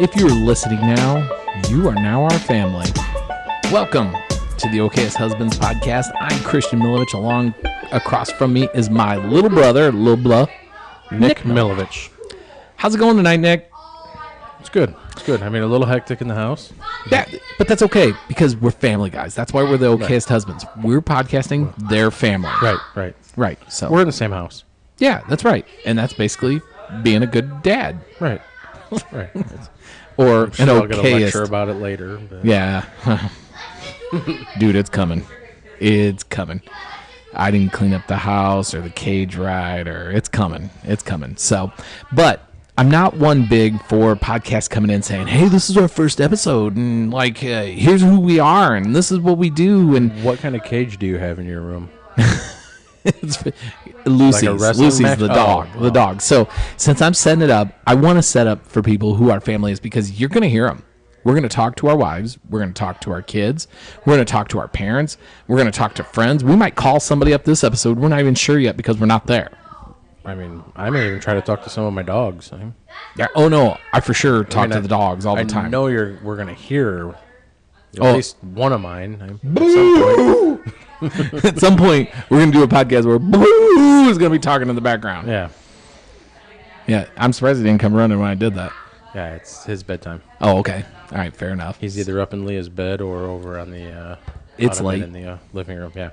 If you're listening now, you are now our family. Welcome to the Okayest Husbands podcast. I'm Christian Milovich. Along across from me is my little brother, LoveYa Nick Milovich. How's it going tonight, Nick? It's good. It's good. I mean, a little hectic in the house. Yeah, but that's okay because we're family guys. That's why we're the Okayest Husbands. We're podcasting their family. Right. So We're in the same house. yeah, that's right. And that's basically being a good dad. Right. Or Sure, an I'll get a lecture Okayest. about it later. But. Yeah. Dude, it's coming. It's coming. I didn't clean up the house or the cage right, or it's coming. It's coming. So, but I'm not one big for podcasts coming in saying, hey, this is our first episode, and like, here's who we are, and this is what we do. And What kind of cage do you have in your room? it's Lucy's. Like a wrestling Lucy's match? the dog. Oh, the dog. So since I'm setting it up, I want to set up for people who our family is because you're going to hear them. We're going to talk to our wives. We're going to talk to our kids. We're going to talk to our parents. We're going to talk to friends. We might call somebody up this episode. We're not even sure yet because we're not there. I mean, I may even try to talk to some of my dogs. Yeah. Oh no, I for sure talk to the dogs all the time. I know we're going to hear at Oh. least one of mine. At some point, we're going to do a podcast where Boo is going to be talking in the background. Yeah. Yeah. I'm surprised he didn't come running when I did that. Yeah, it's his bedtime. Oh, okay. All right. Fair enough. He's either up in Leah's bed or over on the It's ottoman late. in the living room. Yeah.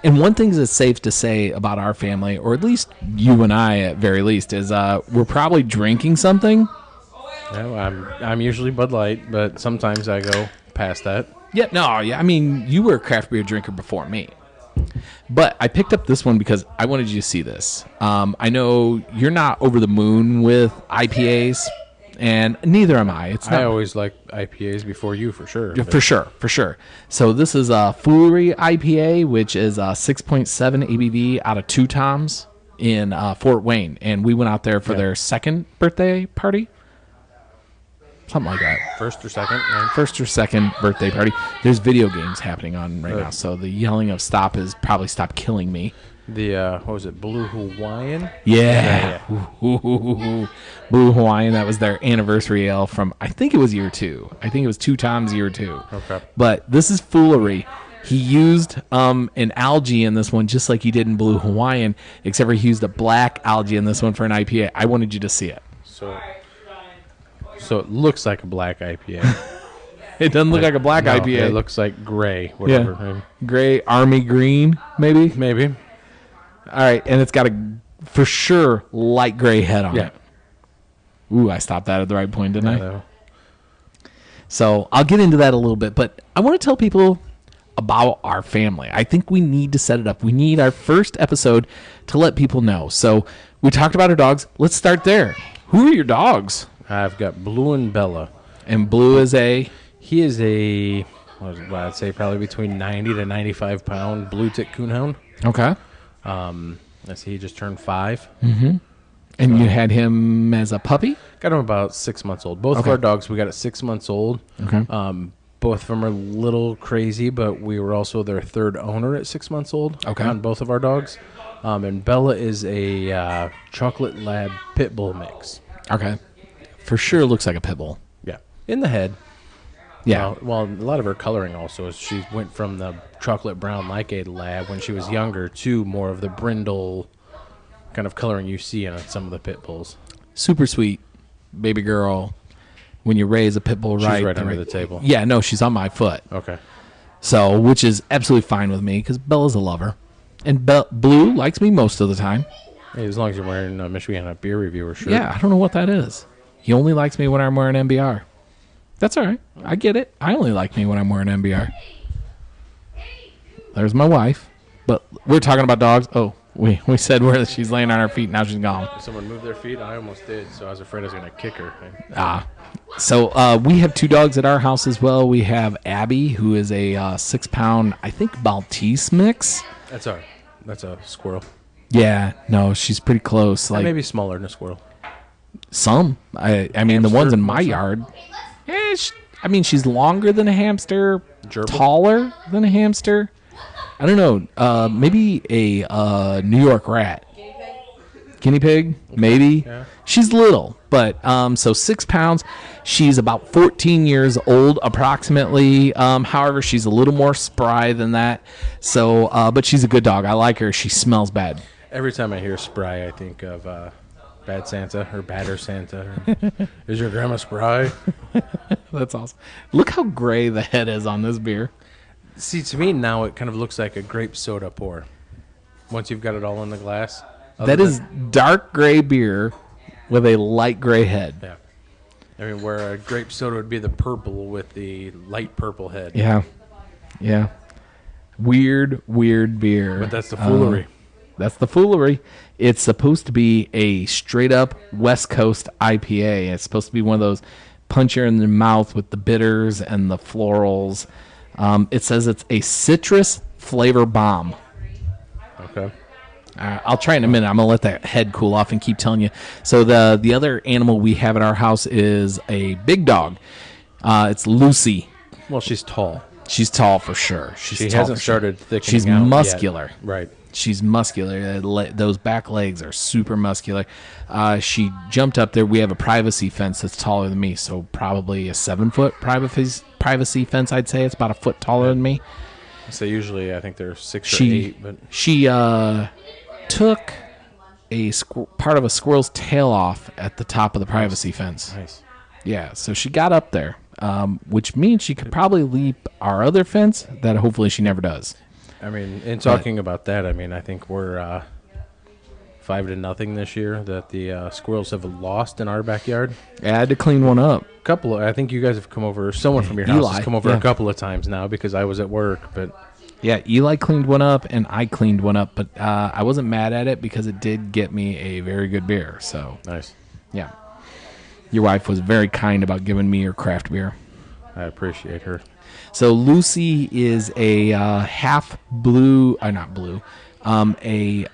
And one thing that's safe to say about our family, or at least you and I at very least, is we're probably drinking something. No, I'm usually Bud Light, but sometimes I go past that. Yeah, no, yeah. I mean, you were a craft beer drinker before me. But I picked up this one because I wanted you to see this. I know you're not over the moon with IPAs, and neither am I. It's not, I always like IPAs before you, for sure. for sure. So this is a Foolery IPA, which is 6.7 ABV out of Two Toms in Fort Wayne. And we went out there for their second birthday party. Something like that. First or second? Yeah. First or second birthday party. There's video games happening on right now, so the yelling of stop is probably stop killing me. The, what was it, Blue Hawaiian? Yeah. Ooh. Blue Hawaiian, that was their anniversary ale from, I think it was year 2. I think it was Two Toms year 2. Okay. But this is Foolery. He used an algae in this one, just like he did in Blue Hawaiian, except for he used a black algae in this one for an IPA. I wanted you to see it. So it looks like a black IPA. It doesn't look like a black No, IPA. It looks like gray, whatever. Yeah. Gray, army green, maybe? Maybe. All right, and it's got a, for sure, light gray head on Yeah. it. Ooh, I stopped that at the right point, didn't I? No. So I'll get into that a little bit, but I want to tell people about our family. I think we need to set it up. We need our first episode to let people know. So we talked about our dogs. Let's start there. Who are your dogs? I've got Blue and Bella. And Blue is a... He is a, I'd say probably between 90 to 95 pound blue tick coonhound. Okay. I see he just turned 5. And you had him as a puppy? Got him about 6 months old. Both of our dogs, we got at 6 months old. Okay. Both of them are a little crazy, but we were also their third owner at 6 months old on both of our dogs. And Bella is a chocolate lab pit bull mix. Okay. For sure looks like a pit bull. Yeah. In the head. Yeah. Well, a lot of her coloring also is she went from the chocolate brown like a lab when she was younger to more of the brindle kind of coloring you see in some of the pit bulls. Super sweet baby girl. When you raise a pit bull She's right under the table. Yeah, no, she's on my foot. Okay. So, which is absolutely fine with me because Bella's a lover. And Blue likes me most of the time. Hey, as long as you're wearing a Michigan beer reviewer shirt. Yeah, I don't know what that is. He only likes me when I'm wearing MBR. That's all right. I get it. I only like me when I'm wearing MBR. There's my wife. But we're talking about dogs. Oh, we said where she's laying on her feet. Now she's gone. If someone moved their feet, I almost did, so I was afraid I was going to kick her. So we have 2 dogs at our house as well. We have Abby, who is a 6-pound, I think, Maltese mix. That's a squirrel. Yeah, no, she's pretty close. Like Maybe smaller than a squirrel. some. I mean, the ones in my yard. I mean, she's longer than a hamster, Gerbil? taller than a hamster. I don't know. Maybe a New York rat. guinea pig, maybe. Yeah. She's little, but so 6 pounds. She's about 14 years old, approximately. However, she's a little more spry than that. So, but she's a good dog. I like her. She smells bad. Every time I hear spry, I think of Bad Santa or Badder Santa. Is your grandma spry? That's awesome. Look how gray the head is on this beer. See, to me now it kind of looks like a grape soda pour. Once you've got it all in the glass. That is dark gray beer with a light gray head. Yeah. I mean, where a grape soda would be the purple with the light purple head. Yeah. Yeah. Weird beer. But that's the foolery. That's the foolery. It's supposed to be a straight up West Coast IPA. It's supposed to be one of those punch you in the mouth with the bitters and the florals. It says it's a citrus flavor bomb. Okay. I'll try in a minute. I'm going to let that head cool off and keep telling you. So the other animal we have at our house is a big dog. It's Lucy. Well, she's tall. She's tall for sure. She hasn't started thickening She's out muscular. Yet. Right. She's muscular. Those back legs are super muscular. She jumped up there. We have a privacy fence that's taller than me, so probably a 7-foot privacy fence, I'd say. It's about a foot taller than me. So usually I think they're 6 or 8. But she took a part of a squirrel's tail off at the top of the privacy fence. Nice. Yeah, so she got up there, which means she could probably leap our other fence that hopefully she never does. I mean, in talking about that, I mean, I think we're 5-0 this year that the squirrels have lost in our backyard. I had to clean one up. I think you guys have come over. Someone from your house Eli, has come over yeah. a couple of times now because I was at work. But Yeah, Eli cleaned one up and I cleaned one up, but I wasn't mad at it because it did get me a very good beer. So nice. Yeah, your wife was very kind about giving me your craft beer. I appreciate her. So Lucy is a half blue, not blue, a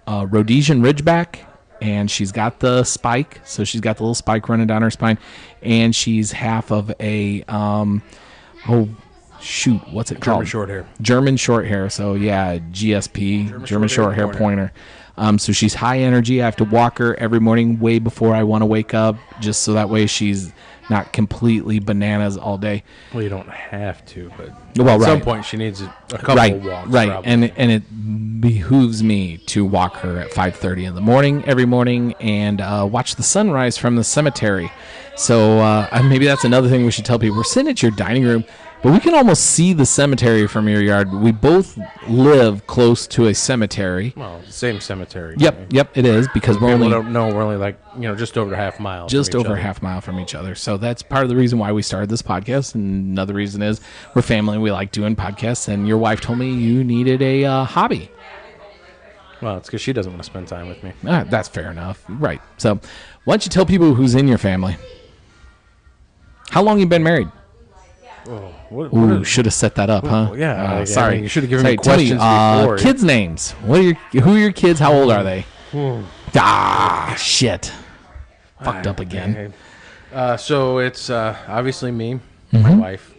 Rhodesian Ridgeback, and she's got the spike. So she's got the little spike running down her spine, and she's half of a what's it called? German short hair. German short hair. So yeah, GSP, German short hair pointer. So she's high energy. I have to walk her every morning way before I want to wake up, just so that way she's not completely bananas all day. Well, you don't have to, but Well, at some right. point she needs a couple of walks. Right, probably. and it behooves me to walk her at 5:30 in the morning every morning and watch the sunrise from the cemetery. So maybe that's another thing we should tell people. We're sitting at your dining room, but we can almost see the cemetery from your yard. We both live close to a cemetery. Well, same cemetery. Yep, it is because we're People only don't know we're only like just over a half mile. just from each over other. a half mile from each other. So that's part of the reason why we started this podcast. And another reason is we're family. We like doing podcasts. And your wife told me you needed a hobby. Well, it's because she doesn't want to spend time with me. That's fair enough. Right. So why don't you tell people who's in your family? How long you been married? Oh, Ooh, should have set that up, huh? yeah, sorry. I mean, you should have given me Tell questions before. Kids' names. Who are your kids? How old are they? Shit. Fucked up again. So it's obviously me, my wife,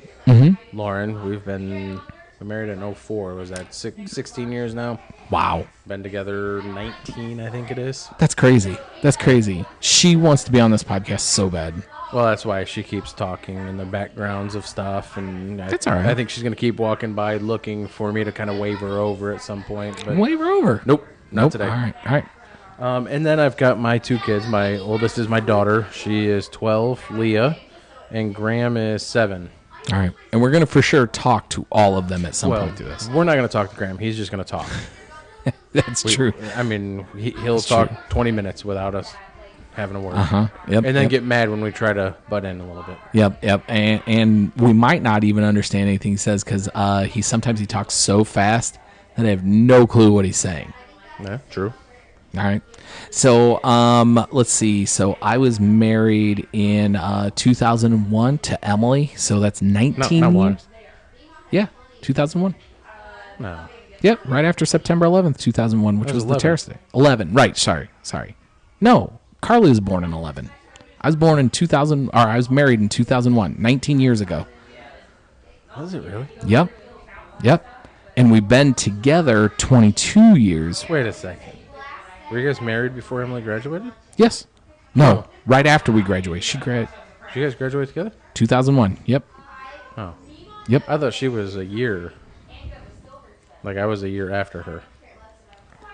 Lauren. We've been married in 04. Was that 16 years now? Wow. Been together 19, I think it is. That's crazy. She wants to be on this podcast so bad. Well, that's why she keeps talking in the backgrounds of stuff, and That's all right. I think she's going to keep walking by looking for me to kind of wave her over at some point. But Wave her over. Nope, not today. All right. And then I've got my 2 kids. My oldest is my daughter. She is 12, Leah, and Graham is 7. All right. And we're going to for sure talk to all of them at some point through this. We're not going to talk to Graham. He's just going to talk. That's true. I mean, he'll talk 20 minutes without us having a word. Yep. And then get mad when we try to butt in a little bit. Yep. And we might not even understand anything he says because he talks so fast that I have no clue what he's saying. Yeah, true. All right. So let's see. So I was married in 2001 to Emily. So that's 19. Not one. Yeah, 2001. No. Yep, right after September 11th, 2001, which was the 11. terrorist day. 11, right, sorry. No, Carly was born in 11. I was born in 2000, or I was married in 2001, 19 years ago. Was it really? Yep. And we've been together 22 years. Wait a second. Were you guys married before Emily graduated? Yes. No, right after we graduated. Did you guys graduate together? 2001. Yep. Oh. Yep. I thought she was a year. Like I was a year after her.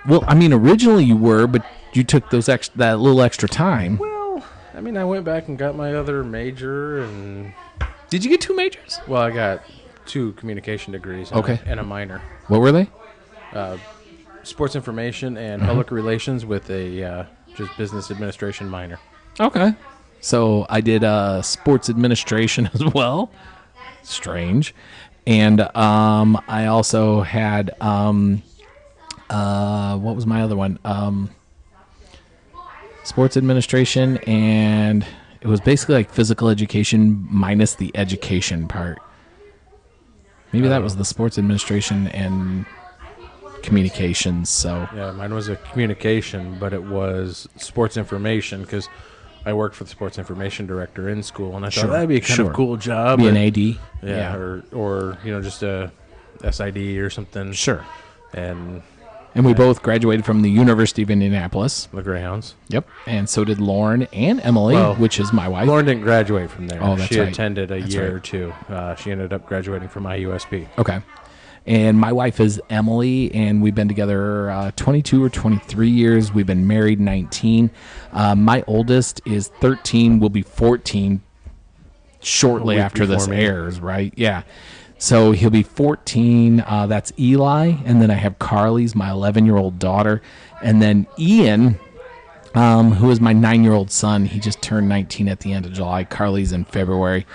Well, I mean, originally you were, but you took that little extra time. Well, I mean, I went back and got my other major, and Did you get 2 majors? well, I got 2 communication degrees and a minor. What were they? Sports information and public relations with a just business administration minor. Okay. So I did sports administration as well. Strange. And I also had what was my other one? Sports administration, and it was basically like physical education minus the education part. Maybe that was the sports administration and communications. So yeah, mine was a communication, but it was sports information because I worked for the sports information director in school, and I thought that'd be a kind of cool job. Be an AD. Yeah. Or just a SID or something. Sure. And we both graduated from the University of Indianapolis. The Greyhounds. Yep. And so did Lauren and Emily, which is my wife. Lauren didn't graduate from there. Oh, that's she right. attended a year or two. She ended up graduating from IUSB. Okay. And my wife is Emily, and we've been together 22 or 23 years. We've been married 19. My oldest is 13, will be 14 shortly after this airs, right? Yeah. So he'll be 14. That's Eli. And then I have Carly's, my 11-year-old daughter. And then Ian, who is my 9-year-old son. He just turned 19 at the end of July. Carly's in February.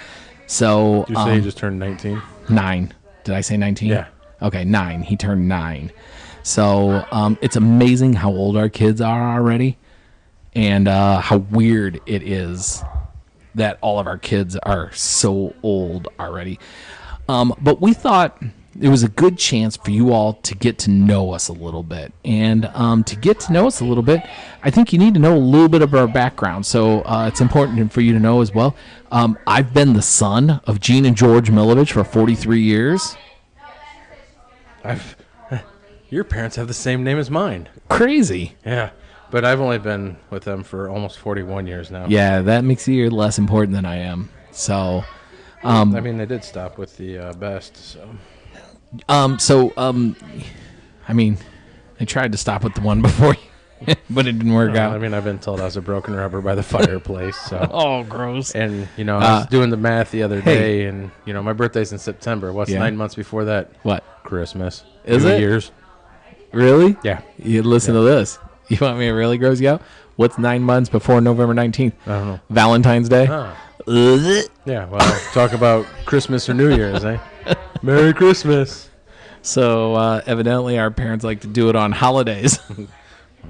So Did you say he just turned 19? 9. Did I say 19? Yeah. Okay, 9. He turned 9. So it's amazing how old our kids are already, and how weird it is that all of our kids are so old already. But we thought it was a good chance for you all to get to know us a little bit. And to get to know us a little bit, I think you need to know a little bit of our background. So it's important for you to know as well. I've been the son of Gene and George Milovich for 43 years. Your parents have the same name as mine. Crazy. Yeah, but I've only been with them for almost 41 years now. Yeah, that makes you less important than I am. So, I mean, they did stop with the best. So, I mean, they tried to stop with the one before you, but it didn't work out. I mean, I've been told I was a broken rubber by the fireplace. So. Oh, gross. And, I was doing the math the other day, and, my birthday's in September. What's 9 months before that? What? Christmas. Is 2 it? years. Really? Yeah. You listen to this. You want me to really gross you out? What's 9 months before November 19th? I don't know. Valentine's Day? Yeah, well, talk about Christmas or New Year's, eh? Merry Christmas. So, evidently, our parents like to do it on holidays.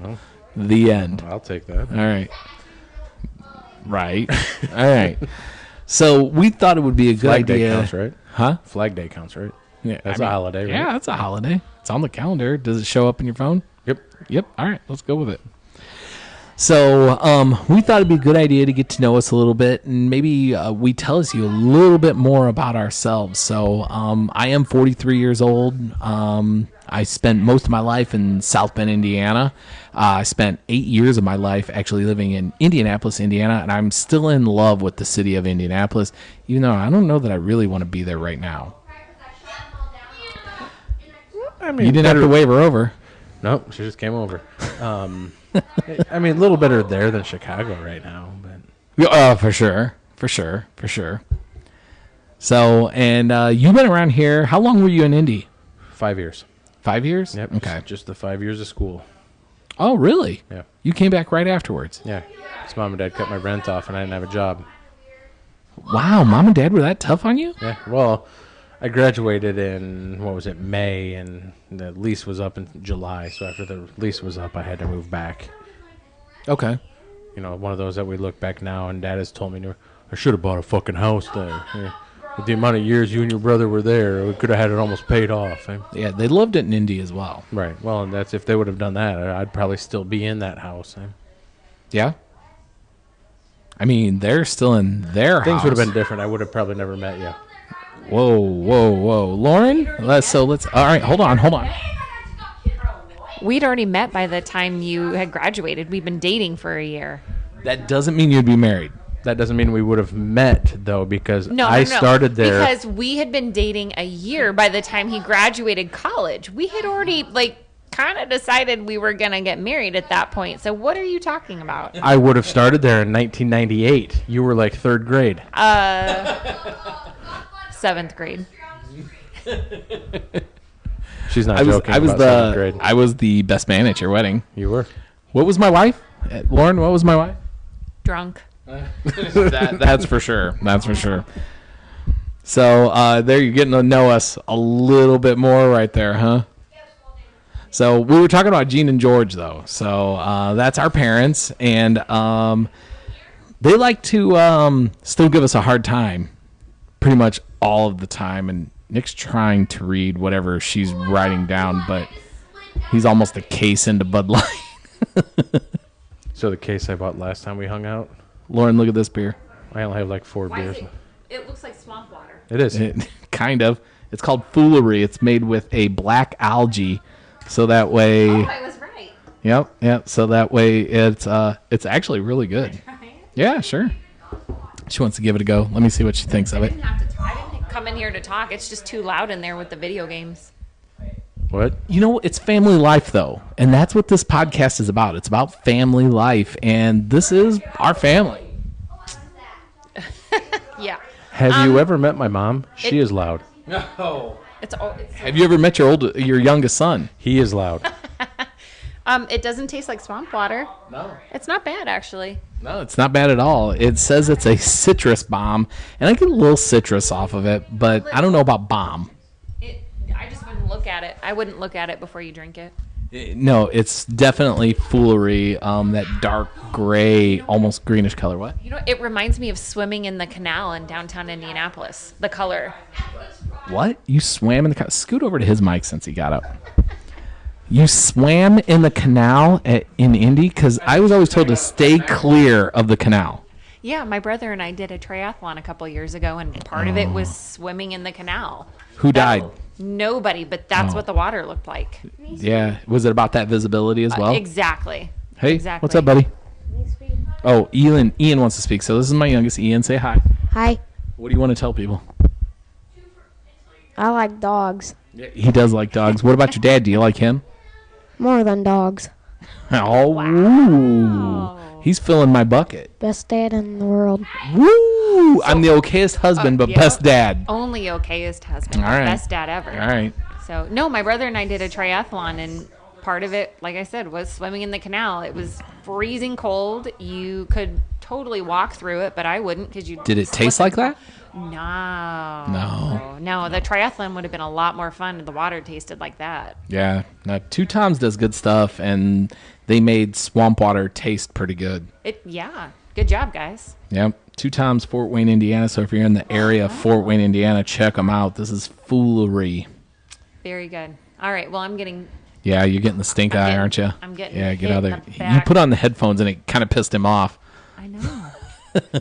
Well, the end. I'll take that. All right. Right. All right. So, we thought it would be a good Flag idea. Day counts, right? Huh? Flag Day counts, right? Yeah, That's a holiday, right? Yeah, that's a holiday. It's on the calendar. Does it show up in your phone? Yep. All right, let's go with it. So we thought it'd be a good idea to get to know us a little bit, and maybe we tell you a little bit more about ourselves. So I am 43 years old. I spent most of my life in South Bend, Indiana. I spent 8 years of my life actually living in Indianapolis, Indiana, and I'm still in love with the city of Indianapolis, even though I don't know that I really want to be there right now. I mean, you didn't have to wave her over. Nope, she just came over. I mean, a little better there than Chicago right now, but for sure. So, and you've been around here. How long were you in Indy? 5 years. 5 years? Yep. Okay. Just the 5 years of school. Oh, really? Yeah. You came back right afterwards? Yeah. Because mom and dad cut my rent off, and I didn't have a job. Wow, mom and dad were that tough on you? Yeah. Well, I graduated in, May, and the lease was up in July. So after the lease was up, I had to move back. Okay. One of those that we look back now, and Dad has told me, I should have bought a fucking house there. Yeah. With the amount of years you and your brother were there, we could have had it almost paid off. Eh? Yeah, they loved it in Indy as well. Right. Well, and that's if they would have done that, I'd probably still be in that house. Eh? Yeah? I mean, they're still in their house. Things would have been different. I would have probably never met you. Whoa. Lauren? All right, hold on. We'd already met by the time you had graduated. We've been dating for a year. That doesn't mean you'd be married. That doesn't mean we would have met, though, because No, I started there. Because we had been dating a year by the time he graduated college. We had already, kind of decided we were going to get married at that point. So what are you talking about? I would have started there in 1998. You were like third grade. 7th grade. She's not joking. Seventh grade. I was the best man at your wedding. You were. What was my wife? Lauren, what was my wife? Drunk. That's for sure. That's for sure. So there you're getting to know us a little bit more right there, huh? So we were talking about Gene and George, though. So that's our parents, and they like to still give us a hard time pretty much all of the time. And Nick's trying to read whatever she's writing down, but he's almost a case into Bud Light. So the case I bought last time we hung out? Lauren, look at this beer. I only have like 4 beers. It looks like swamp water. It is. Kind of. It's called Foolery. It's made with a black algae, so that way. Oh, I was right. Yep. So that way it's actually really good. Yeah, sure. She wants to give it a go. Let me see what she thinks of it. I didn't come in here to talk. It's just too loud in there with the video games. What? You know, it's family life, though. And that's what this podcast is about. It's about family life. And this is our family. Yeah. Have you ever met my mom? She is loud. No. It's Have you ever met your youngest son? He is loud. It doesn't taste like swamp water. No. It's not bad, actually. No, it's not bad at all. It says it's a citrus bomb. And I get a little citrus off of it, but I don't know about bomb. I just wouldn't look at it. I wouldn't look at it before you drink it. No, it's definitely Foolery, that dark gray, almost greenish color. What? You know, it reminds me of swimming in the canal in downtown Indianapolis. The color. What? You swam in the canal? Scoot over to his mic since he got up. You swam in the canal in Indy? Because I was always told to stay clear of the canal. Yeah, my brother and I did a triathlon a couple years ago, and part of it was swimming in the canal. Who died? Nobody, but that's what the water looked like. Yeah. Was it about that visibility as well? Exactly. Hey, Exactly. what's up, buddy? Oh, Ian wants to speak. So this is my youngest. Ian, say hi. Hi. What do you want to tell people? I like dogs Yeah, he does like dogs. What about your dad? Do you like him? more than dogs. Oh, ooh. He's filling my bucket. Best dad in the world. Woo! I'm the okayest husband, but yeah. best dad. Only okayest husband. All right. Best dad ever. All right. So, no, my brother and I did a triathlon, and part of it, like I said, was swimming in the canal. It was freezing cold. You could totally walk through it, but I wouldn't because you. Did it taste like that? No. No, the triathlon would have been a lot more fun if the water tasted like that. Yeah. Now, Two Toms does good stuff, and they made swamp water taste pretty good. Yeah. Good job, guys. Yep. Two Toms, Fort Wayne, Indiana. So if you're in the area of Fort Wayne, Indiana, check them out. This is Foolery. Very good. All right. Well, I'm getting. Yeah, you're getting the stink eye, aren't you? I'm getting Yeah, get hit out in of the there. You back. put on the headphones, and it kind of pissed him off. I know.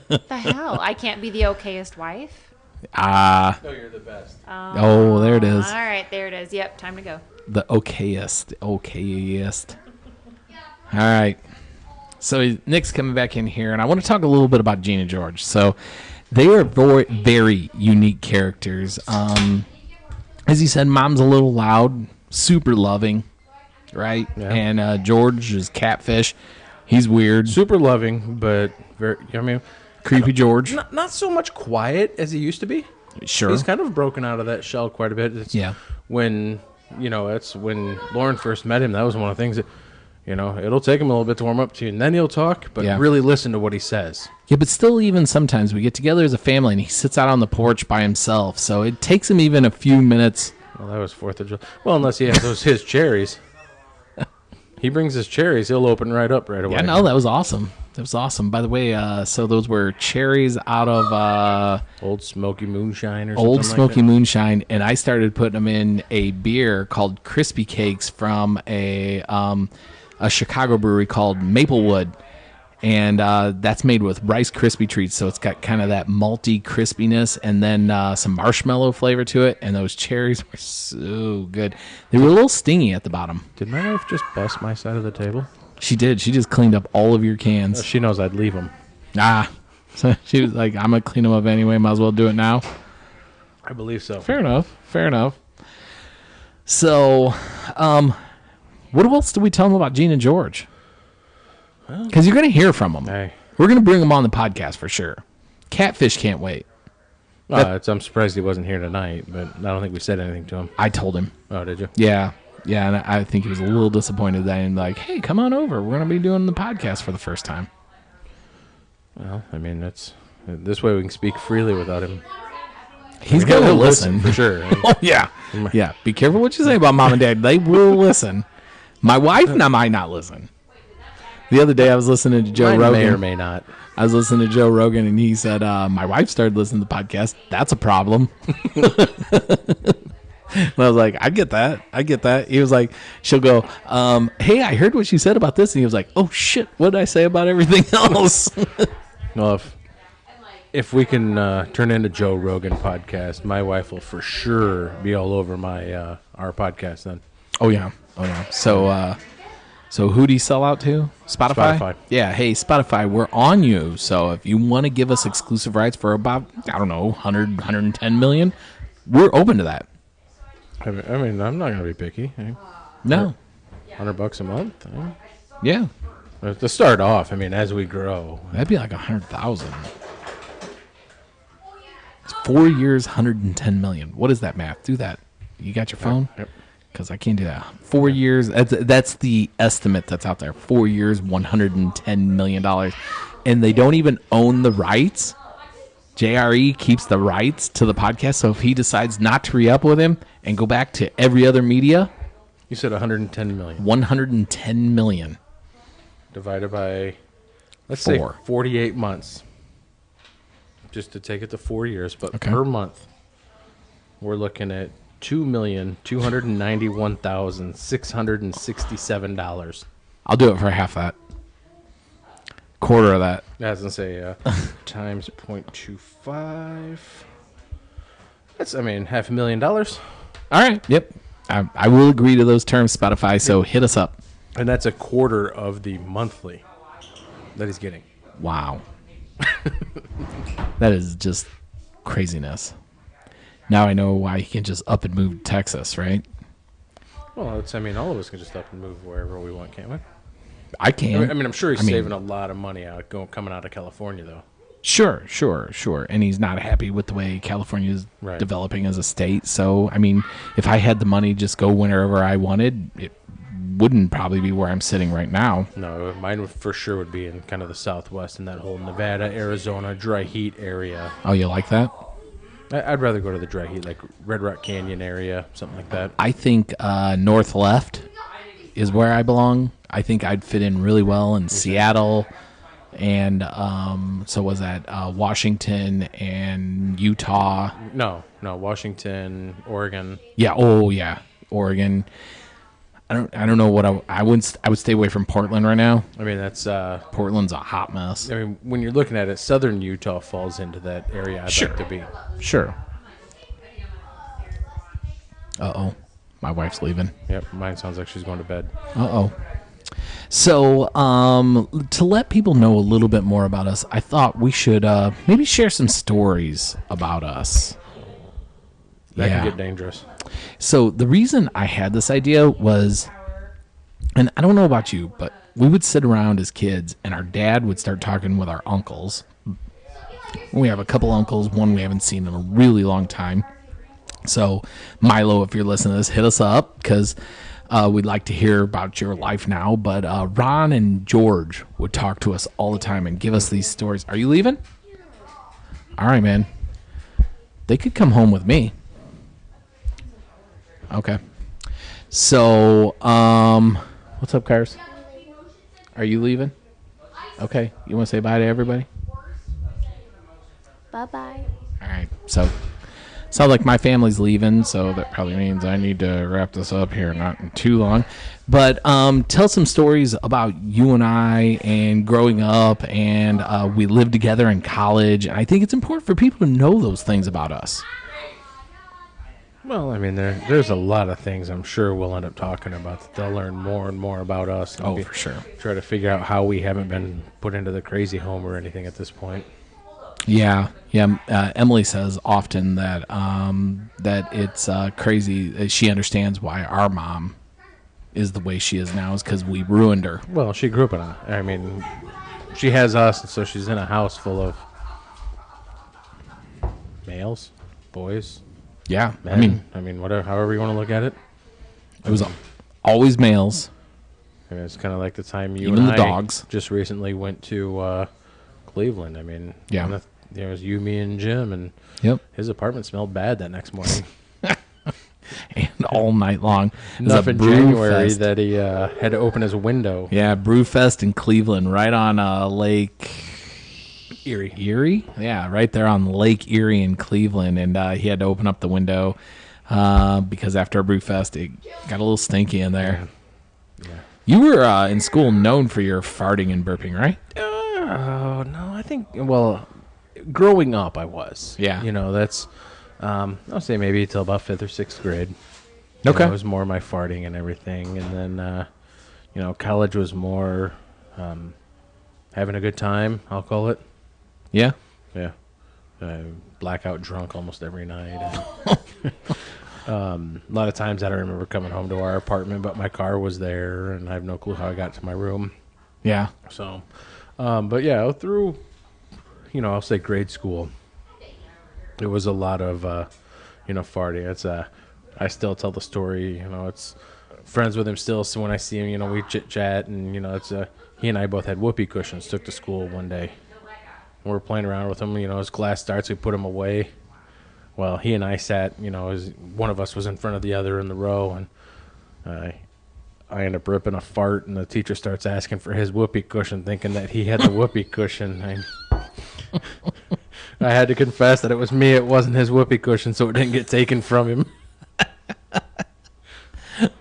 What the hell? I can't be the okayest wife? No, you're the best. Oh, there it is. All right. There it is. Yep. Time to go. The okayest. Okayest. All right. So Nick's coming back in here, and I want to talk a little bit about Gene and George. So they are very, very unique characters. As he said, Mom's a little loud, super loving, right? Yeah. And George is catfish. He's weird. Super loving, but very. I mean, Creepy George. not so much quiet as he used to be. Sure. He's kind of broken out of that shell quite a bit. It's Yeah. When that's when Lauren first met him. That was one of the things that. It'll take him a little bit to warm up to you, and then he'll talk, but Yeah. really listen to what he says. Yeah, but still, even sometimes we get together as a family, and he sits out on the porch by himself. So it takes him even a few minutes. Well, that was 4th of July. Well, unless he has his cherries. He brings his cherries, he'll open right up right away. Yeah, no, that was awesome. That was awesome. By the way, so those were cherries out of Old Smoky Moonshine or something Old like Smoky that. Moonshine, and I started putting them in a beer called Crispy Cakes from a Chicago brewery called Maplewood. And that's made with Rice Krispie treats, so it's got kind of that malty crispiness, and then some marshmallow flavor to it. And those cherries were so good. They were a little stingy at the bottom. Did my wife just bust my side of the table? She did. She just cleaned up all of your cans. She knows I'd leave them. So she was like, "I'm gonna clean them up anyway. Might as well do it now." I believe so. Fair enough. So, what else do we tell them about Gene and George? Because you're going to hear from them. Hey. We're going to bring them on the podcast for sure. Catfish can't wait. I'm surprised he wasn't here tonight, but I don't think we said anything to him. I told him. Oh, did you? Yeah, and I think he was a little disappointed that I'm like, hey, come on over. We're going to be doing the podcast for the first time. Well, I mean, this way we can speak freely without him. He's going to listen. For sure. Oh, yeah. Yeah, be careful what you say about mom and dad. They will listen. My wife might not listen. The other day I was listening to Joe Rogan. May or may not. I was listening to Joe Rogan, and he said, my wife started listening to the podcast. That's a problem. And I was like, I get that. He was like, she'll go, hey, I heard what you said about this. And he was like, oh, shit, what did I say about everything else? Well, if we can turn into Joe Rogan podcast, my wife will for sure be all over my our podcast then. Oh, yeah. So who do you sell out to? Spotify? Yeah, hey, Spotify, we're on you. So if you want to give us exclusive rights for about, 110 million, we're open to that. I mean, I'm not going to be picky. No. $100 a month? Yeah. To start off, I mean, as we grow. That'd be like 100,000. It's 4 years, 110 million. What is that math? Do that. You got your phone? Yep. Because I can't do that. 4 years, that's the estimate that's out there. 4 years, $110 million. And they don't even own the rights. JRE keeps the rights to the podcast. So if he decides not to re-up with him and go back to every other media. You said 110 million. 110 million. Divided by, let's 4. say 48 months. Just to take it to 4 years. But okay. Per month, we're looking at $2,291,667. I'll do it for half that. Quarter of that. I was going to say times 0.25. That's, $500,000. All right. Yep. I will agree to those terms, Spotify, so hit us up. And that's a quarter of the monthly that he's getting. Wow. That is just craziness. Now I know why he can just up and move to Texas, right? Well, all of us can just up and move wherever we want, can't we? I can. I'm sure he's saving a lot of money coming out of California, though. Sure. And he's not happy with the way California is developing as a state. So, if I had the money, just go wherever I wanted, it wouldn't probably be where I'm sitting right now. No, mine for sure would be in kind of the Southwest, in that whole Nevada, Arizona, dry heat area. Oh, you like that? I'd rather go to the dry heat, like Red Rock Canyon area, something like that. I think north left is where I belong. I think I'd fit in really well in Seattle, and so was that Washington and Utah. No, Washington, Oregon. Yeah, Oregon. I don't know what I would stay away from Portland right now. That's Portland's a hot mess. When you're looking at it, southern Utah falls into that area I'd like to be. Sure. Uh-oh. My wife's leaving. Yep, mine sounds like she's going to bed. Uh-oh. So, to let people know a little bit more about us, I thought we should maybe share some stories about us. That can get dangerous. So the reason I had this idea was, and I don't know about you, but we would sit around as kids and our dad would start talking with our uncles. We have a couple uncles, one we haven't seen in a really long time. So Milo, if you're listening to this, hit us up because we'd like to hear about your life now. But Ron and George would talk to us all the time and give us these stories. Are you leaving? All right, man. They could come home with me. Okay. So, what's up, Cars? Are you leaving? Okay. You want to say bye to everybody? Bye-bye. All right. So, Sounds like my family's leaving, so that probably means I need to wrap this up here, not in too long. But tell some stories about you and I and growing up, and we lived together in college. And I think it's important for people to know those things about us. Well, I mean, there's a lot of things I'm sure we'll end up talking about that they'll learn more and more about us. And For sure. Try to figure out how we haven't been put into the crazy home or anything at this point. Yeah. Emily says often that that it's crazy. She understands why our mom is the way she is now is because we ruined her. Well, she grew up she has us, and so she's in a house full of males, boys, Yeah. men. I mean, whatever, however you want to look at it. It was always males. I mean, it's kind of like the time you Even and the I dogs. just recently went to Cleveland. I mean, Yeah. It was you, me, and Jim, and Yep. his apartment smelled bad that next morning. And all night long. It was Enough a in brew January fest. that he had to open his window. Yeah, Brewfest in Cleveland, right on Lake Erie. Erie. Yeah, right there on Lake Erie in Cleveland, and he had to open up the window because after Brewfest, it got a little stinky in there. Yeah. You were in school known for your farting and burping, right? Oh, no, I think, well, growing up I was. Yeah. You know, that's, I'll say maybe till about 5th or 6th grade. Okay. It was more my farting and everything. And then, college was more having a good time, I'll call it. Yeah. Yeah. Blackout drunk almost every night. And, a lot of times I don't remember coming home to our apartment, but my car was there, and I have no clue how I got to my room. Yeah. So, but yeah, through, I'll say grade school, it was a lot of, farting. It's I still tell the story, it's friends with him still. So when I see him, we chit chat, and, it's he and I both had whoopee cushions, took to school one day. We were playing around with him, as class starts, we put him away. Well, he and I sat, as one of us was in front of the other in the row, and I end up ripping a fart, and the teacher starts asking for his whoopee cushion, thinking that he had the whoopee cushion. I had to confess that it was me. It wasn't his whoopee cushion, so it didn't get taken from him.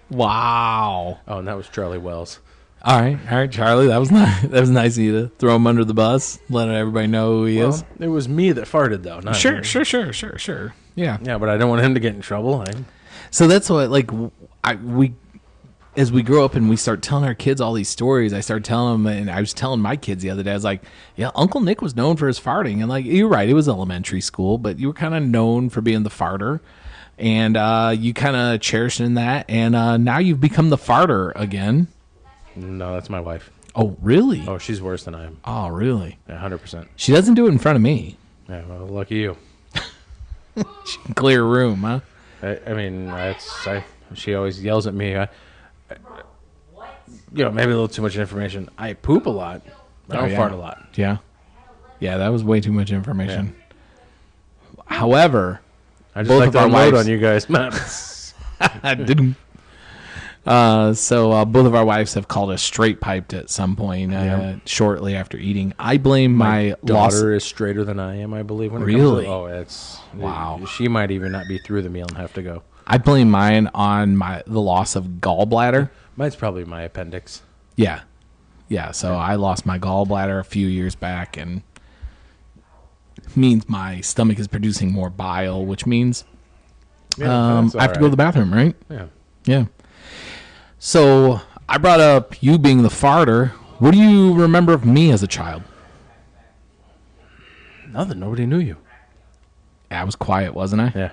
Wow. Oh, and that was Charlie Wells. All right, Charlie. That was nice. That was nice of you to throw him under the bus, letting everybody know who he is. It was me that farted, though. Not Sure. him. Yeah. Yeah, but I don't want him to get in trouble. So that's what, as we grow up and we start telling our kids all these stories, I start telling them, and I was telling my kids the other day, I was like, yeah, Uncle Nick was known for his farting. And you're right, it was elementary school, but you were kind of known for being the farter. And you kind of cherished in that. And now you've become the farter again. No, that's my wife. Oh, really? Oh, she's worse than I am. Oh, really? Yeah, 100%. She doesn't do it in front of me. Yeah, well, lucky you. She can clear a room, huh? I mean, she always yells at me. Maybe a little too much information. I poop a lot. I don't fart a lot. Yeah. Yeah, that was way too much information. Yeah. However, I just both like of to our unload wives on you guys. I didn't. So both of our wives have called us straight piped at some point shortly after eating. I blame my daughter is straighter than I am, I believe. When Really? Wow. She might even not be through the meal and have to go. I blame mine on the loss of gallbladder. Mine's probably my appendix. Yeah. So I lost my gallbladder a few years back, and means my stomach is producing more bile, which means I have to go to the bathroom, right? Yeah. So I brought up you being the farter. What do you remember of me as a child? Nothing. Nobody knew you. I was quiet, wasn't I? Yeah.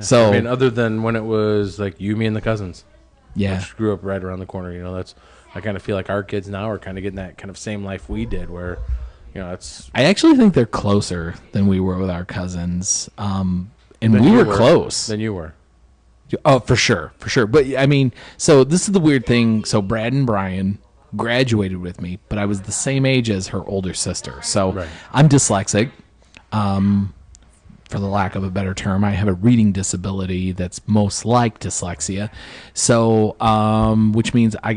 So I mean, other than when it was like you, me, and the cousins. Yeah. Which grew up right around the corner. I kind of feel like our kids now are kind of getting that kind of same life we did, where, it's. I actually think they're closer than we were with our cousins. And we were close. Than you were. Oh, for sure. But I mean, so this is the weird thing. So Brad and Brian graduated with me, but I was the same age as her older sister. So Right. I'm dyslexic. For the lack of a better term, I have a reading disability that's most like dyslexia. So, which means I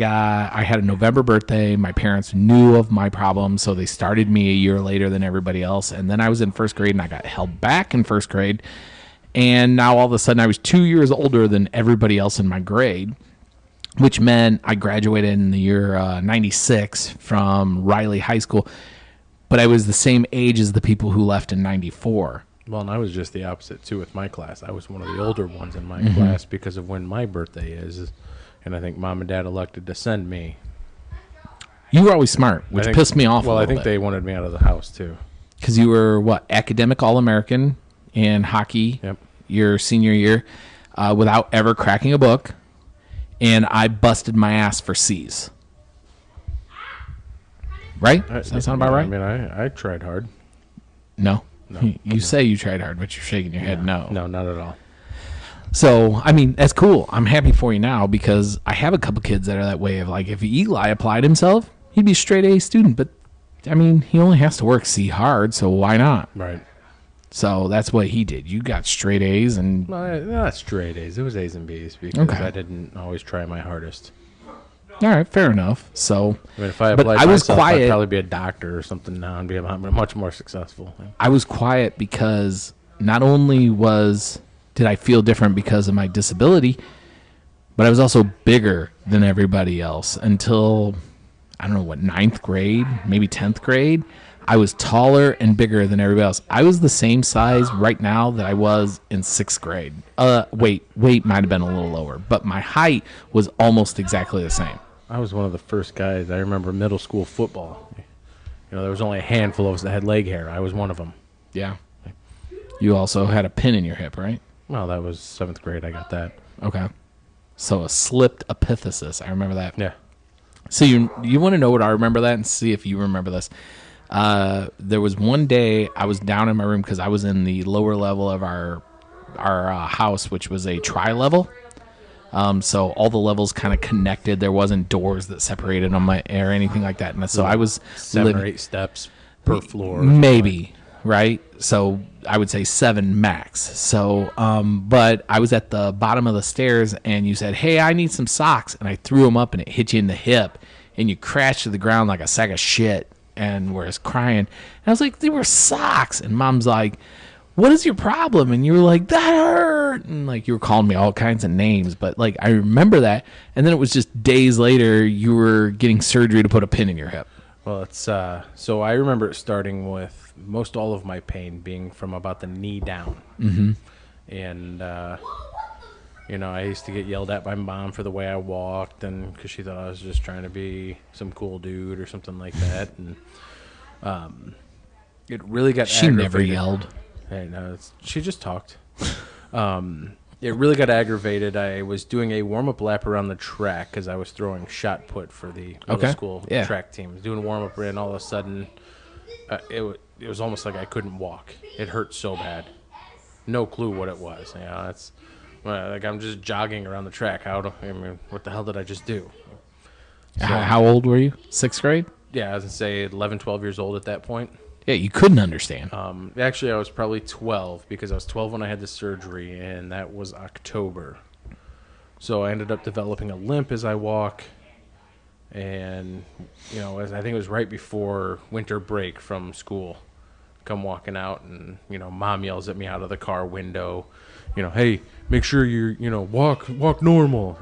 had a November birthday. My parents knew of my problem, so they started me a year later than everybody else. And then I was in first grade, and I got held back in first grade. And now all of a sudden I was 2 years older than everybody else in my grade, which meant I graduated in the year 96 from Riley High School. But I was the same age as the people who left in 94. Well, and I was just the opposite, too, with my class. I was one of the older ones in my class because of when my birthday is. And I think Mom and Dad elected to send me. You were always smart, which pissed me off a little Well, I think bit. they wanted me out of the house, too. Because you were, academic All-American in hockey Yep. your senior year without ever cracking a book. And I busted my ass for C's. Right? Does that sound about right? I mean, I tried hard. No. You say you tried hard, but you're shaking your head no. No, not at all. So, I mean, that's cool. I'm happy for you now because I have a couple kids that are that way of like, if Eli applied himself, he'd be a straight A student. But, I mean, he only has to work C hard, so why not? Right. So that's what he did. You got straight A's and... Well, not straight A's. It was A's and B's because Okay. I didn't always try my hardest. All right, fair enough. So, I mean, if I but applied I was myself, quiet. I'd probably be a doctor or something now and be much more successful. I was quiet because not only did I feel different because of my disability, but I was also bigger than everybody else until, I don't know, ninth grade, maybe 10th grade. I was taller and bigger than everybody else. I was the same size right now that I was in 6th grade. Weight might have been a little lower, but my height was almost exactly the same. I was one of the first guys. I remember middle school football. There was only a handful of us that had leg hair. I was one of them. Yeah. You also had a pin in your hip, right? Well, that was 7th grade. I got that. Okay. So a slipped epiphysis. I remember that. Yeah. So you want to know what I remember that and see if you remember this. There was one day I was down in my room because I was in the lower level of our house, which was a tri-level. So all the levels kind of connected. There wasn't doors that separated them or anything like that. And so I was 7 or 8 steps per floor. Maybe, right? So I would say 7 max. So, but I was at the bottom of the stairs and you said, "Hey, I need some socks." And I threw them up and it hit you in the hip and you crashed to the ground like a sack of shit and was crying. And I was like, "They were socks." And Mom's like, "What is your problem?" And you were like, "That hurt." And like you were calling me all kinds of names, but like I remember that. And then it was just days later you were getting surgery to put a pin in your hip. Well, it's so I remember it starting with most all of my pain being from about the knee down. Mm-hmm. And I used to get yelled at by Mom for the way I walked, and because she thought I was just trying to be some cool dude or something like that. And it really got She aggravated. never yelled. Hey, no, she just talked. It really got aggravated. I was doing a warm-up lap around the track because I was throwing shot put for the middle school track team. I was doing warm-up, and all of a sudden, it was almost like I couldn't walk. It hurt so bad. No clue what it was. It's like I'm just jogging around the track. What the hell did I just do? So, How old were you? 6th grade? Yeah, I was going to say 11, 12 years old at that point. Yeah, you couldn't understand. Actually, I was probably 12 because I was 12 when I had the surgery, and that was October. So I ended up developing a limp as I walk, and I think it was right before winter break from school. Come walking out, and Mom yells at me out of the car window, "Hey, make sure you walk normal."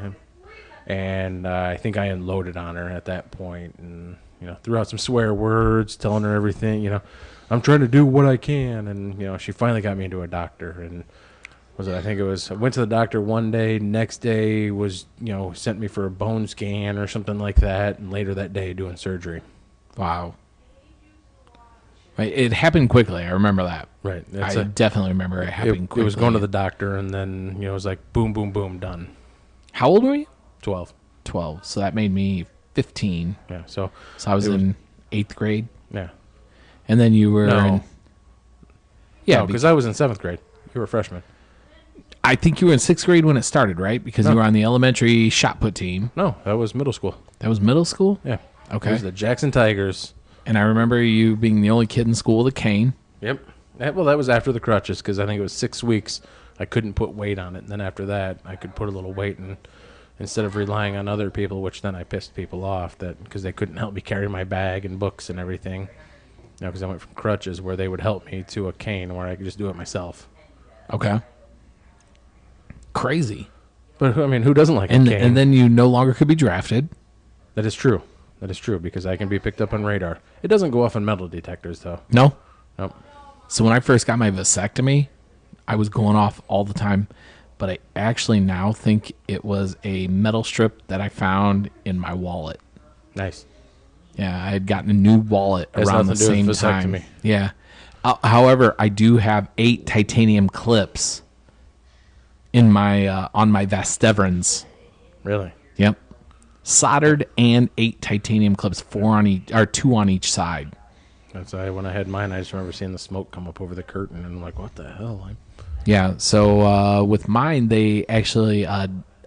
And I think I unloaded on her at that point, and threw out some swear words, telling her everything. I'm trying to do what I can, and she finally got me into a doctor. And I went to the doctor one day. Next day was sent me for a bone scan or something like that, and later that day doing surgery. Wow. Right, it happened quickly. I remember that. Right. I definitely remember it happening quickly. It was going to the doctor, and then it was like boom, boom, boom, done. How old were you? 12. 12. So that made me 15. Yeah. So I was in 8th grade. Yeah. And then you were in... Yeah, because I was in 7th grade. You were a freshman. I think you were in 6th grade when it started, right? Because you were on the elementary shot put team. No, that was middle school. That was middle school? Yeah. Okay. It was the Jackson Tigers. And I remember you being the only kid in school with a cane. Yep. Well, that was after the crutches because I think it was 6 weeks I couldn't put weight on it. And then after that, I could put a little weight in instead of relying on other people, which then I pissed people off because they couldn't help me carry my bag and books and everything. Because I went from crutches where they would help me to a cane where I could just do it myself. Okay. crazy. But I mean, who doesn't like And a cane? and then you no longer could be drafted. That is true. That is true because I can be picked up on radar. It doesn't go off on metal detectors though. No. Nope. So when I first got my vasectomy, I was going off all the time, but I actually now think it was a metal strip that I found in my wallet. Nice. Yeah, I had gotten a new wallet Has around the nothing to do same with time. vasectomy. Yeah. However, I do have 8 titanium clips in my on my Vasteverans. Really? Yep. Soldered and 8 titanium clips, 4 on each or 2 on each side. That's why when I had mine, I just remember seeing the smoke come up over the curtain, and I'm like, "What the hell?" Yeah. So with mine, they actually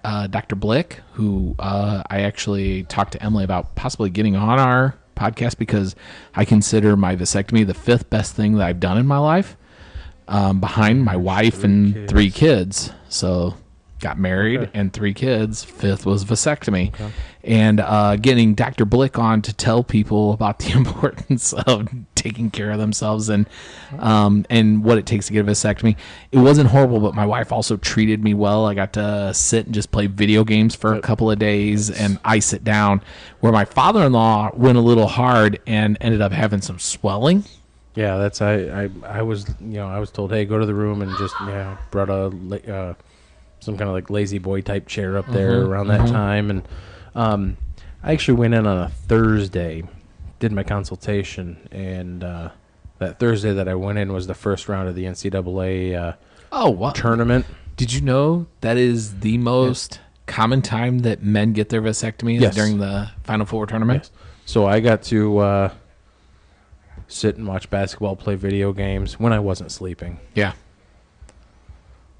Dr. Blick, who I actually talked to Emily about possibly getting on our podcast because I consider my vasectomy the 5th best thing that I've done in my life, behind my wife and 3 kids. So got married and 3 kids. 5th was vasectomy. Okay. And getting Dr. Blick on to tell people about the importance of taking care of themselves and what it takes to get a vasectomy. It wasn't horrible, but my wife also treated me well. I got to sit and just play video games for a couple of days and ice it down, where my father-in-law went a little hard and ended up having some swelling. Yeah, that's I was I was told, hey, go to the room and just brought a some kind of like lazy boy type chair up there around that time, and I actually went in on a Thursday, did my consultation, and that Thursday that I went in was the first round of the NCAA tournament. Did you know that is the most common time that men get their vasectomies? Yes. During the Final Four tournament? Yes. So I got to sit and watch basketball, play video games when I wasn't sleeping. Yeah.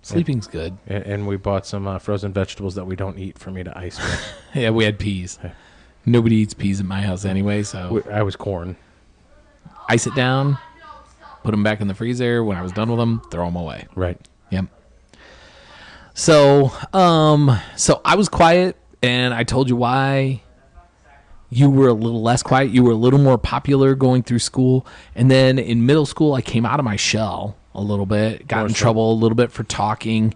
Sleeping's good. And we bought some frozen vegetables that we don't eat for me to ice with. Yeah, we had peas. Nobody eats peas at my house anyway, so I was corn. ice it down, put them back in the freezer. When I was done with them, throw them away. Right. Yep. So I was quiet, and I told you why. You were a little less quiet. You were a little more popular going through school. And then in middle school, I came out of my shell a little bit, got in trouble a little bit for talking,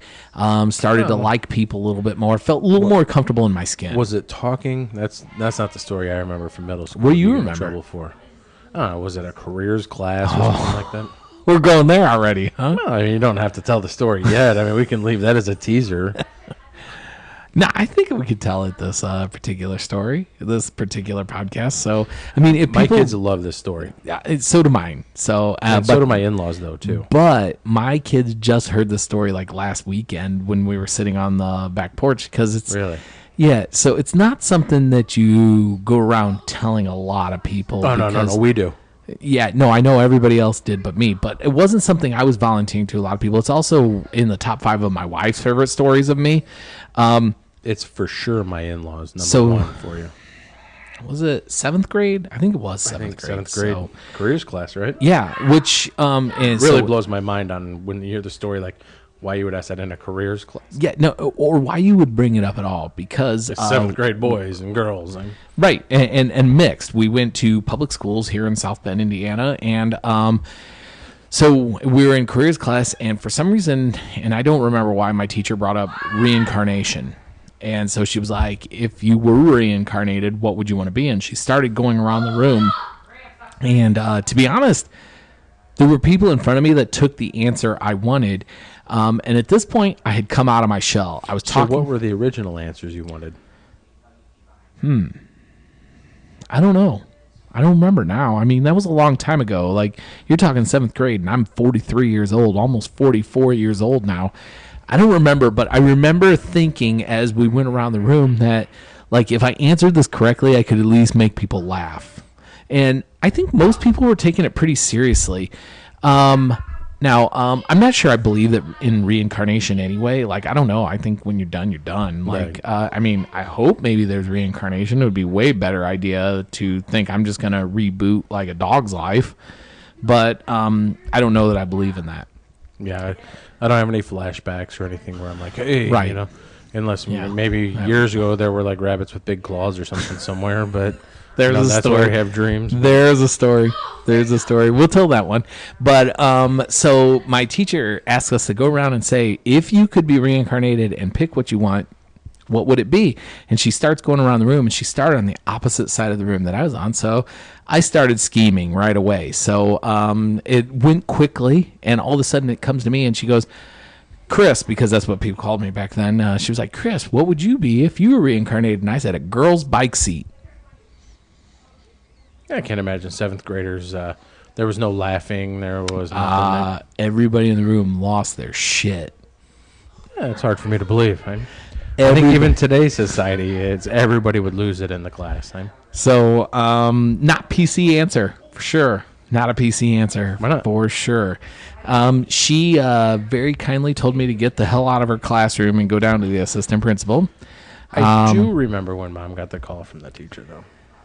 started to like people a little bit more, felt a little more comfortable in my skin. Was it talking? That's not the story I remember from middle school. What do you got in remember? Trouble for? I don't know. Was it a careers class or something like that? We're going there already, huh? Well, I mean, you don't have to tell the story yet. I mean, we can leave that as a teaser. No, I think we could tell it this particular story, this particular podcast. So, I mean, if My people, kids love this story. so do mine. So, And so do my in-laws, though, too. But my kids just heard the story like last weekend when we were sitting on the back porch because it's Really? Yeah, so it's not something that you go around telling a lot of people. Oh, no, we do. Yeah, no, I know everybody else did but me, but it wasn't something I was volunteering to a lot of people. It's also in the top 5 of my wife's favorite stories of me. It's for sure my in-laws, number 1 for you. Was it 7th grade? I think it was 7th grade. 7th grade So, careers class, right? yeah, which Really so, blows my mind on when you hear the story, like why you would ask that in a careers class. yeah, no, or why you would bring it up at all because It's 7th grade boys and girls. Right, and mixed. We went to public schools here in South Bend, Indiana, and so we were in careers class, and for some reason, and I don't remember why, my teacher brought up reincarnation. And so she was like, if you were reincarnated, what would you want to be? And she started going around the room. And to be honest, there were people in front of me that took the answer I wanted. And at this point, I had come out of my shell. I was So talking. what were the original answers you wanted? I don't know. I don't remember now. I mean, that was a long time ago. Like, you're talking 7th grade, and I'm 43 years old, almost 44 years old now. I don't remember, but I remember thinking as we went around the room that, like, if I answered this correctly, I could at least make people laugh. And I think most people were taking it pretty seriously. Now, I'm not sure I believe that in reincarnation anyway. Like, I don't know. I think when you're done, you're done. Like, I mean, I hope maybe there's reincarnation. It would be a way better idea to think I'm just going to reboot like a dog's life. But I don't know that I believe in that. Yeah, I don't have any flashbacks or anything where I'm like, hey, Right. you know, Unless Yeah. maybe years ago there were like rabbits with big claws or something somewhere, but There's a that's story. where I have dreams. There's a story. There's a story. We'll tell that one. But so my teacher asked us to go around and say, if you could be reincarnated and pick what you want, what would it be? And she starts going around the room, and she started on the opposite side of the room that I was on. So I started scheming right away. So it went quickly, and all of a sudden it comes to me, and she goes, Chris, because that's what people called me back then. She was like, Chris, what would you be if you were reincarnated? And I said, a girl's bike seat. I can't imagine 7th graders. There was no laughing. There was nothing. Everybody in the room lost their shit. It's hard for me to believe. I think even today's society, everybody would lose it in the class. So, not PC answer for sure. Not a PC answer. Why not? For sure. She very kindly told me to get the hell out of her classroom and go down to the assistant principal. I do remember when Mom got the call from the teacher, though.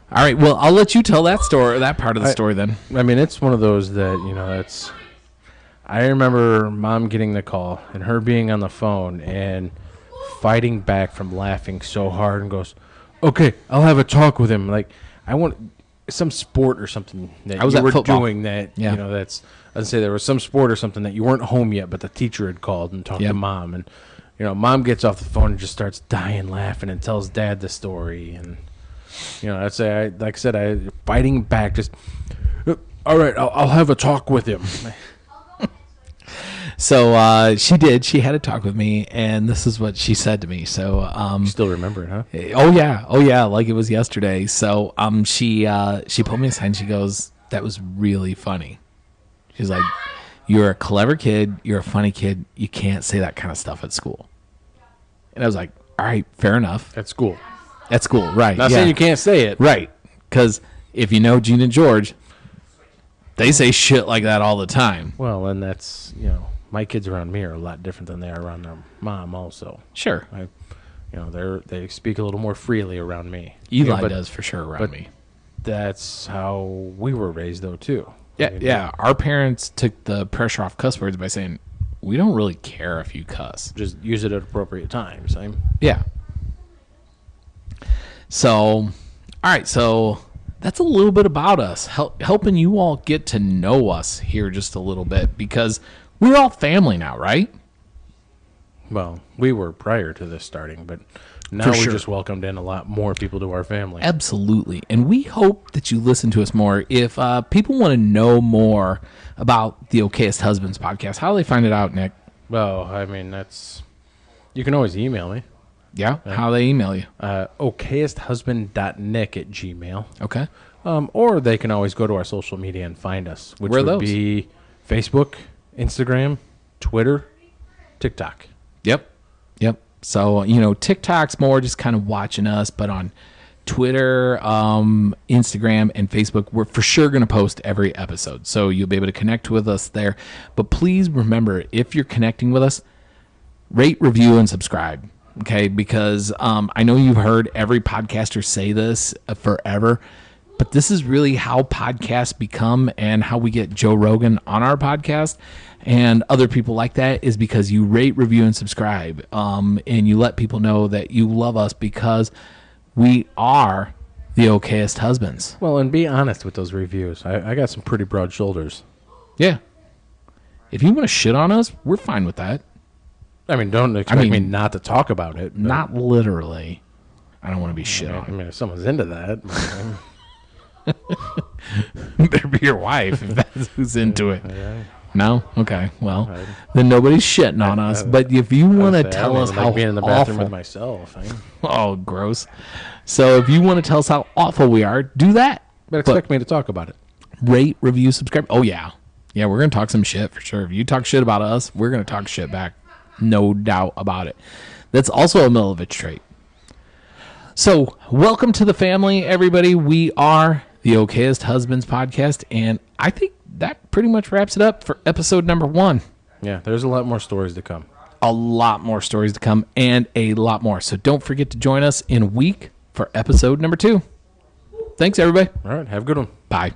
All right. Well, I'll let you tell that story, that part of the story then. I mean, it's one of those that, that's... I remember Mom getting the call and her being on the phone and fighting back from laughing so hard and goes, okay, I'll have a talk with him. Like, I want some sport or something that I was you at were football. doing that, Yeah. that's... I'd say there was some sport or something that you weren't home yet, but the teacher had called and talked Yep. to Mom. And, Mom gets off the phone and just starts dying laughing and tells Dad the story. And, I'd say, like I said, I fighting back, just, all right, I'll have a talk with him. So she did. She had a talk with me, and this is what she said to me. So You still remember it, huh? oh yeah, like it was yesterday. So she pulled me aside and she goes, "That was really funny." She's like, "You're a clever kid. You're a funny kid. You can't say that kind of stuff at school." And I was like, "All right, fair enough." At school. At school, right? Not saying you can't say it. right? Because if you know Gene and George, they say shit like that all the time. Well, and that's, my kids around me are a lot different than they are around their mom also. Sure, They speak a little more freely around me. Eli but does for sure around but me. That's how we were raised, though, too. Yeah, I mean, yeah. Our parents took the pressure off cuss words by saying, "We don't really care if you cuss." Just use it at appropriate times. Yeah. So, all right. So that's a little bit about us, helping you all get to know us here just a little bit, because we're all family now, right? Well, we were prior to this starting, but now For we sure. just welcomed in a lot more people to our family. Absolutely. And we hope that you listen to us more. If people want to know more about the Okayest Husbands podcast, how do they find it out, Nick? Well, you can always email me. Yeah? How do they email you? okayesthusband.nick@gmail. Okay. Or they can always go to our social media and find us, which Where are would those? be Facebook, Instagram, Twitter, TikTok. Yep. So, TikTok's more just kind of watching us, but on Twitter, Instagram, and Facebook, we're for sure going to post every episode. So you'll be able to connect with us there. But please remember, if you're connecting with us, rate, review, and subscribe. Okay? Because I know you've heard every podcaster say this forever, but this is really how podcasts become, and how we get Joe Rogan on our podcast and other people like that, is because you rate, review, and subscribe. And you let people know that you love us, because we are the Okayest Husbands. Well, and be honest with those reviews. I got some pretty broad shoulders. Yeah. If you want to shit on us, we're fine with that. I mean, don't expect me not to talk about it. but- Not literally. I don't want to be shit I on. mean, if someone's into that. Better be your wife if that's who's into it. Yeah. No? Okay. Well, then nobody's shitting on us. But if you want to I tell don't us even how like being in the bathroom awful, with myself. oh, gross. So if you want to tell us how awful we are, do that. But expect me to talk about it. Rate, review, subscribe. Oh, yeah. Yeah, we're going to talk some shit for sure. If you talk shit about us, we're going to talk shit back. No doubt about it. That's also a Milovich trait. So welcome to the family, everybody. We are the Okayest Husbands podcast, and I think that pretty much wraps it up for episode number 1. Yeah, there's a lot more stories to come. A lot more stories to come, and a lot more. So don't forget to join us in a week for episode number 2. Thanks, everybody. All right, have a good one. Bye.